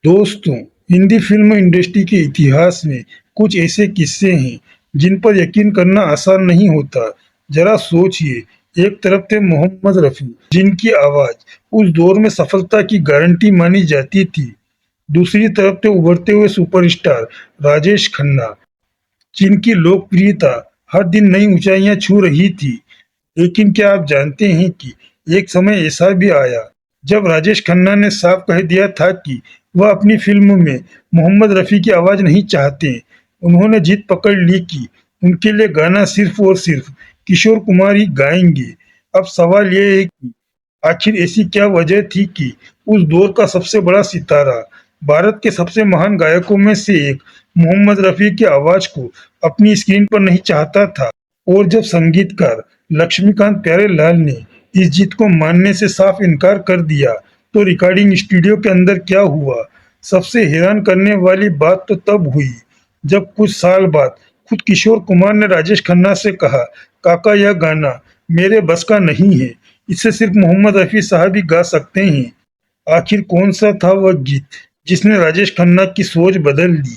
दोस्तों, Hindi film industry के इतिहास में कुछ ऐसे किस्से हैं जिन पर यकीन करना आसान नहीं होता। जरा सोचिए, एक तरफ थे मोहम्मद रफी, जिनकी आवाज उस दौर में सफलता की गारंटी मानी जाती थी। दूसरी तरफ थे उभरते हुए सुपरस्टार राजेश खन्ना, जिनकी लोकप्रियता हर दिन नई ऊंचाइयां छू रही थी। लेकिन क्या आप जानते हैं कि एक समय ऐसा भी आया जब राजेश खन्ना ने साफ कह दिया था कि वह अपनी फिल्म में मोहम्मद रफी की आवाज नहीं चाहते। उन्होंने जिद पकड़ ली कि उनके लिए गाना सिर्फ और सिर्फ किशोर कुमार ही गाएंगे। अब सवाल यह है कि आखिर ऐसी क्या वजह थी कि उस दौर का सबसे बड़ा सितारा, भारत के सबसे महान गायकों में से एक मोहम्मद रफी की आवाज को अपनी स्क्रीन पर नहीं चाहता था? और जब संगीतकार लक्ष्मीकांत प्यारेलाल ने इस जीत को मानने से साफ इनकार कर दिया, तो रिकॉर्डिंग स्टूडियो के अंदर क्या हुआ? सबसे हैरान करने वाली बात तो तब हुई जब कुछ साल बाद खुद किशोर कुमार ने राजेश खन्ना से कहा, काका यह गाना मेरे बस का नहीं है, इसे सिर्फ मोहम्मद रफी साहब ही गा सकते हैं। आखिर कौन सा था वह गीत जिसने राजेश खन्ना की सोच बदल दी?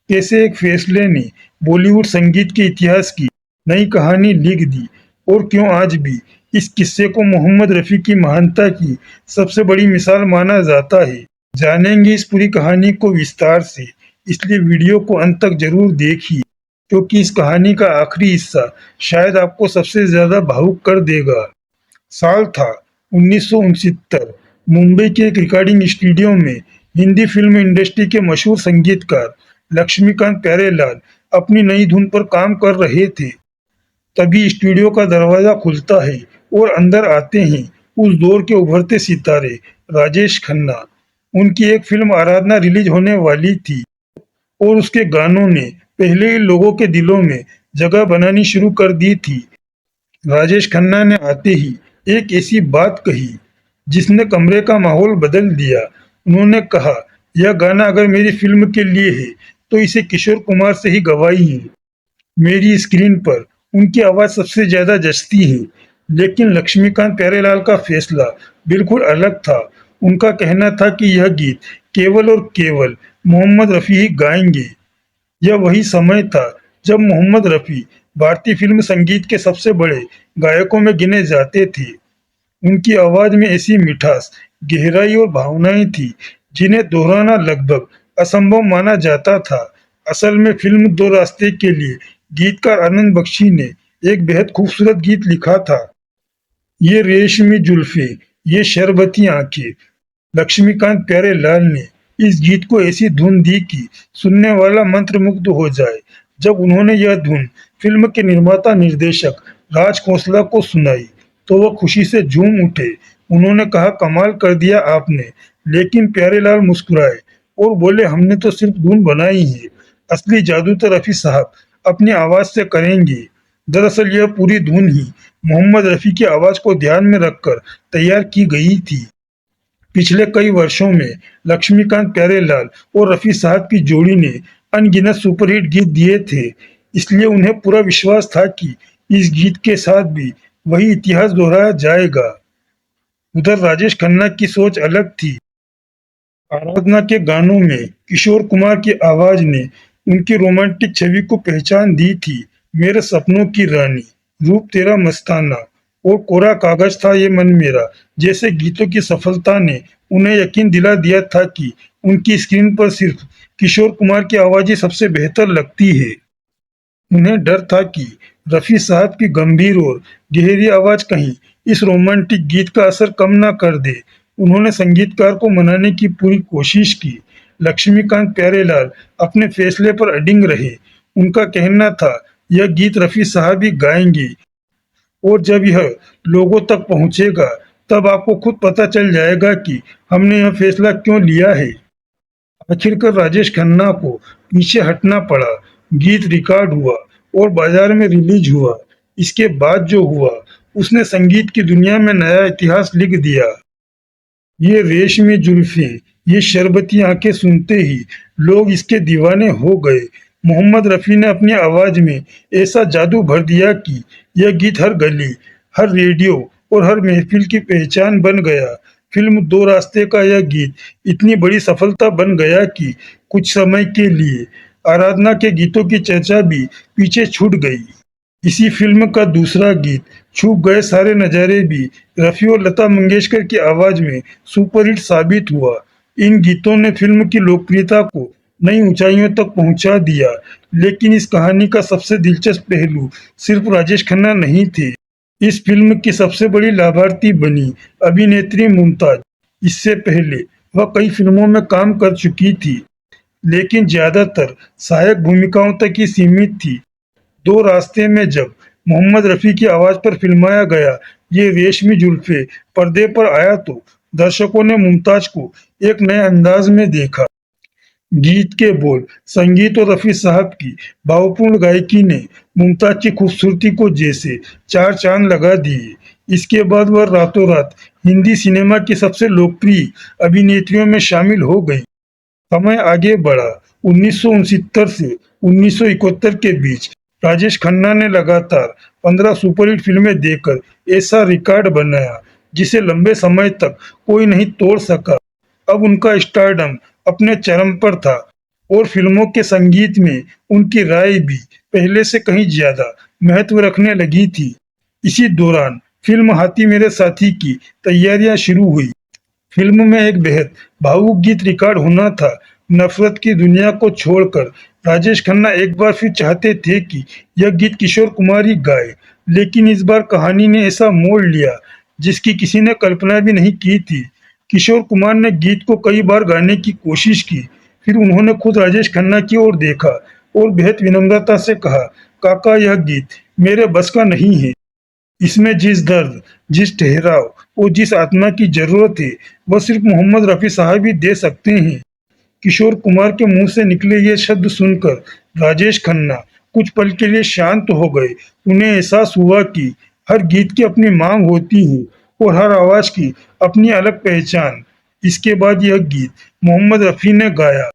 कैसे एक फैसले ने बॉलीवुड संगीत के इतिहास की नई कहानी लिख दी? और क्यों आज भी इस किस्से को मोहम्मद रफी की महानता की सबसे बड़ी मिसाल माना जाता है? जानेंगे इस पूरी कहानी को विस्तार से, इसलिए वीडियो को अंत तक जरूर देखिए, क्योंकि इस कहानी का आखिरी हिस्सा शायद आपको सबसे ज्यादा भावुक कर देगा। साल था 1969। मुंबई के एक रिकॉर्डिंग स्टूडियो में हिंदी फिल्म इंडस्ट्री के मशहूर संगीतकार लक्ष्मीकांत प्यारेलाल अपनी नई धुन पर काम कर रहे थे। तभी स्टूडियो का दरवाजा खुलता है और अंदर आते हैं उस दौर के उभरते सितारे राजेश खन्ना। उनकी एक फिल्म आराधना रिलीज होने वाली थी और उसके गानों ने पहले ही लोगों के दिलों में जगह बनानी शुरू कर दी थी। राजेश खन्ना ने आते ही एक ऐसी बात कही जिसने कमरे का माहौल बदल दिया। उन्होंने कहा, यह गाना अगर मेरी फिल्म के लिए है तो इसे किशोर कुमार से ही गवाइए। मेरी स्क्रीन पर उनकी आवाज सबसे ज्यादा जचती है। लेकिन लक्ष्मीकांत प्यारेलाल का फैसला बिल्कुल अलग था। उनका कहना था कि यह गीत केवल और केवल मोहम्मद रफी ही गाएंगे। यह वही समय था जब मोहम्मद रफी भारतीय फिल्म संगीत के सबसे बड़े गायकों में गिने जाते थे। उनकी आवाज में ऐसी मिठास, गहराई और भावनाएं थी जिन्हें दोहराना लगभग असंभव माना जाता था। असल में फिल्म दो रास्ते के लिए गीतकार आनंद बख्शी ने एक बेहद खूबसूरत गीत लिखा था। ये रेशमी जुल्फे, ये शरबती आंखें। लक्ष्मीकांत प्यारेलाल ने इस गीत को ऐसी धुन दी कि सुनने वाला मंत्रमुग्ध हो जाए। जब उन्होंने यह धुन फिल्म के निर्माता निर्देशक राज खोसला को सुनाई तो वह खुशी से झूम उठे। उन्होंने कहा, कमाल कर दिया आपने। लेकिन प्यारेलाल मुस्कुराए और बोले, हमने तो सिर्फ धुन बनाई है, असली जादू तो रफी साहब अपनी आवाज से करेंगे। दरअसल यह पूरी धुन ही मोहम्मद रफी की आवाज को ध्यान में रखकर तैयार की गई थी। पिछले कई वर्षों में लक्ष्मीकांत प्यारेलाल और रफी साहब की जोड़ी ने अनगिनत सुपरहिट गीत दिए थे, इसलिए उन्हें पूरा विश्वास था कि इस गीत के साथ भी वही इतिहास दोहराया जाएगा। उधर राजेश खन्ना की सोच अलग थी। आराधना के गानों में किशोर कुमार की आवाज ने उनकी रोमांटिक छवि को पहचान दी थी। मेरे सपनों की रानी, रूप तेरा मस्ताना और कोरा कागज था ये मन मेरा जैसे गीतों की सफलता ने उन्हें यकीन दिला दिया था कि उनकी स्क्रीन पर सिर्फ किशोर कुमार की आवाज ही सबसे बेहतर लगती है। उन्हें डर था कि रफी साहब की गंभीर और गहरी आवाज कहीं इस रोमांटिक गीत का असर कम ना कर दे। उन्होंने संगीतकार को मनाने की पूरी कोशिश की। लक्ष्मीकांत प्यारेलाल अपने फैसले पर अडिग रहे। उनका कहना था, यह गीत रफी साहब ही गाएंगे और जब यह लोगों तक पहुंचेगा तब आपको खुद पता चल जाएगा कि हमने यह फैसला क्यों लिया है। आखिरकार राजेश खन्ना को पीछे हटना पड़ा। गीत रिकॉर्ड हुआ और बाजार में रिलीज हुआ। इसके बाद जो हुआ उसने संगीत की दुनिया में नया इतिहास लिख दिया। ये रेशमी जुल्फें, ये शरबती आंखें सुनते ही लोग इसके दीवाने हो गए। मोहम्मद रफी ने अपनी आवाज में ऐसा जादू भर दिया कि यह गीत हर गली, हर रेडियो और हर महफिल की पहचान बन गया। फिल्म दो रास्ते का यह गीत इतनी बड़ी सफलता बन गया कि कुछ समय के लिए आराधना के गीतों की चर्चा भी पीछे छूट गई। इसी फिल्म का दूसरा गीत छूप गए सारे नजारे भी रफी और लता मंगेशकर की आवाज में सुपरहिट साबित हुआ। इन गीतों ने फिल्म की लोकप्रियता को नई ऊंचाइयों तक पहुंचा दिया। लेकिन इस कहानी का सबसे दिलचस्प पहलू सिर्फ राजेश खन्ना नहीं थे। इस फिल्म की सबसे बड़ी लाभार्थी बनी अभिनेत्री मुमताज। इससे पहले वह कई फिल्मों में काम कर चुकी थी, लेकिन ज्यादातर सहायक भूमिकाओं तक ही सीमित थी। दो रास्ते में जब मोहम्मद रफी की आवाज पर फिल्माया गया ये रेशमी जुल्फे पर्दे पर आया तो दर्शकों ने मुमताज को एक नए अंदाज में देखा। गीत के बोल, संगीत और रफी साहब की भावपूर्ण गायकी ने मुमताज की खूबसूरती को जैसे चार चांद लगा दिए। इसके बाद वह रातों रात हिंदी सिनेमा की सबसे लोकप्रिय अभिनेत्रियों में शामिल हो गई। समय आगे बढ़ा। 1969 से 1971 के बीच राजेश खन्ना ने लगातार 15 सुपरहिट फिल्में देकर ऐसा रिकॉर्ड बनाया जिसे लंबे समय तक कोई नहीं तोड़ सका। अब उनका स्टारडम अपने चरम पर था और फिल्मों के संगीत में उनकी राय भी पहले से कहीं ज्यादा महत्व रखने लगी थी। इसी दौरान फिल्म हाथी मेरे साथी की तैयारियां शुरू हुई। फिल्म में एक बेहद भावुक गीत रिकॉर्ड होना था। नफरत की दुनिया को छोड़कर राजेश खन्ना एक बार फिर चाहते थे कि यह गीत किशोर कुमार ही गाए, लेकिन इस बार कहानी ने ऐसा मोड़ लिया जिसकी किसी ने कल्पना भी नहीं की थी। किशोर कुमार ने गीत को कई बार गाने की कोशिश की, फिर उन्होंने खुद राजेश खन्ना की ओर देखा और बेहद विनम्रता से कहा, काका यह गीत मेरे बस का नहीं है। इसमें जिस दर्द, जिस ठहराव और जिस आत्मा की जरूरत है वह सिर्फ मोहम्मद रफी साहब ही दे सकते हैं। किशोर कुमार के मुंह से निकले ये शब्द सुनकर राजेश खन्ना कुछ पल के लिए शांत हो गए। उन्हें एहसास हुआ कि हर गीत की अपनी मांग होती है और हर आवाज की अपनी अलग पहचान। इसके बाद यह गीत मोहम्मद रफी ने गाया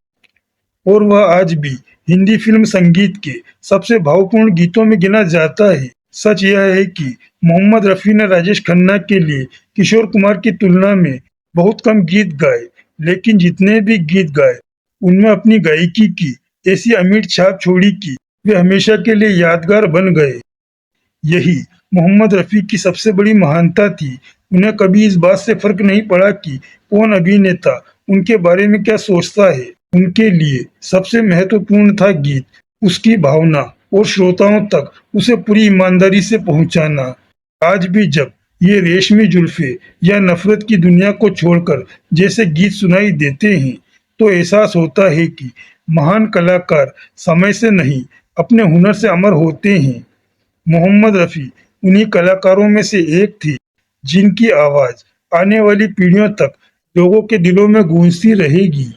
और वह आज भी हिंदी फिल्म संगीत के सबसे भावपूर्ण गीतों में गिना जाता है। सच यह है कि मोहम्मद रफी ने राजेश खन्ना के लिए किशोर कुमार की तुलना में बहुत कम गीत गाए, लेकिन जितने भी गीत गाए उनमें अपनी गायकी की ऐसी अमिट छाप छोड़ी कि वे हमेशा के लिए यादगार बन गए। यही मोहम्मद रफी की सबसे बड़ी महानता थी। उन्हें कभी इस बात से फर्क नहीं पड़ा कि कौन अभिनेता उनके बारे में क्या सोचता है। उनके लिए सबसे महत्वपूर्ण था गीत, उसकी भावना और श्रोताओं तक उसे पूरी ईमानदारी से पहुंचाना। आज भी जब ये रेशमी जुल्फे या नफरत की दुनिया को छोड़कर जैसे गीत सुनाई देते हैं तो एहसास होता है कि महान कलाकार समय से नहीं अपने हुनर से अमर होते हैं। मोहम्मद रफी उन्हीं कलाकारों में से एक थे जिनकी आवाज आने वाली पीढ़ियों तक लोगों के दिलों में गूंजती रहेगी।